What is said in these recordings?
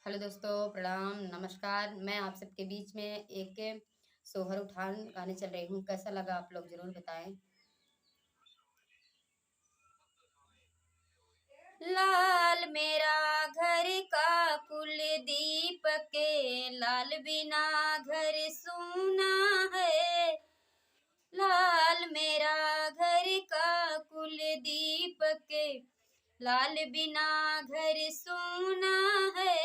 Hello दोस्तों, प्रणाम, नमस्कार। मैं आप सबके बीच में एक सोहर उठान गाने चल रही हूँ। कैसा लगा आप लोग ज़रूर बताएँ। लाल मेरा घर का कुलदीप के, लाल बिना घर सूना है। लाल मेरा घर का कुलदीप के, लाल बिना घर सूना है।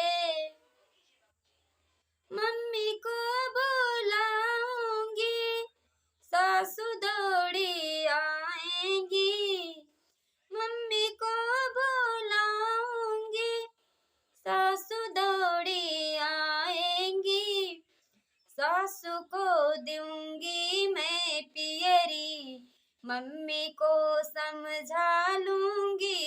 मम्मी को बुलाऊंगी, सासू दौड़ी आएंगी। मम्मी को बुलाऊंगी, सासू दौड़ी आएंगी। सासू को दूंगी मैं पियरी, मम्मी को समझा लूंगी।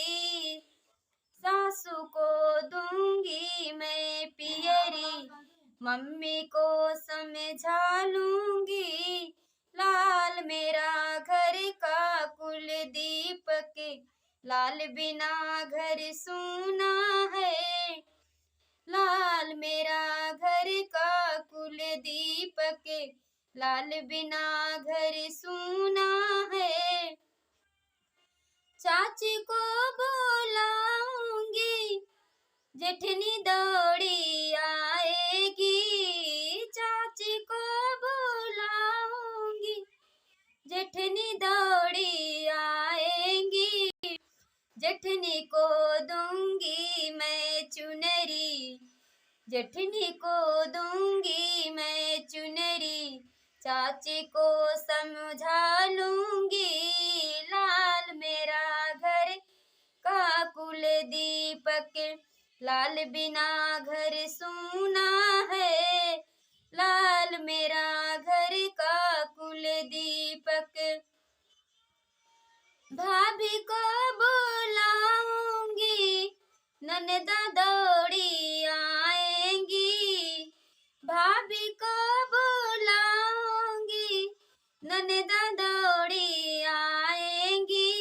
सासू को दूंगी मैं पियरी, मम्मी को समझा लूंगी। लाल मेरा घर का कुलदीप के, लाल बिना घर सूना है। लाल मेरा घर का कुलदीप के, लाल बिना घर सूना है। चाची को बुलाऊंगी, जेठनी दौड़ी आएगी। चाची को बुलाऊंगी, जेठनी दौड़ी आएगी। जेठनी को दूंगी मैं चुनरी, जेठनी को दूंगी मैं चुनरी। चाची को समझा लूंगी। लाल मेरा घर का कुलदीपक, लाल बिना घर सूना है। लाल मेरा घर का कुलदीपक। भाभी को बुलाऊंगी, ननदा दौड़ी आएंगी। भाभी को बुलाऊंगी, ननदा दौड़ी आएंगी।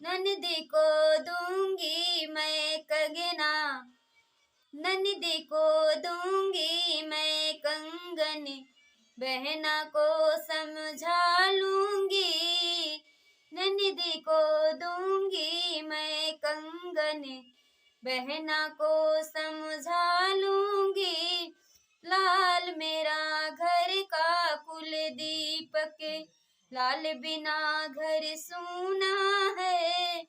ननदी को दूंगी मैं कंगना, ननदी को दूंगी मैं कंगन। बहना को समझा लूंगी, ननदी को दूंगी मैं कंगन। बहना को समझा लूंगी। लाल मेरा घर का कुलदीपक, लाल बिना घर सूना है।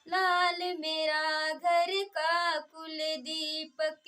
लाल मेरा घर का कुलदीपक।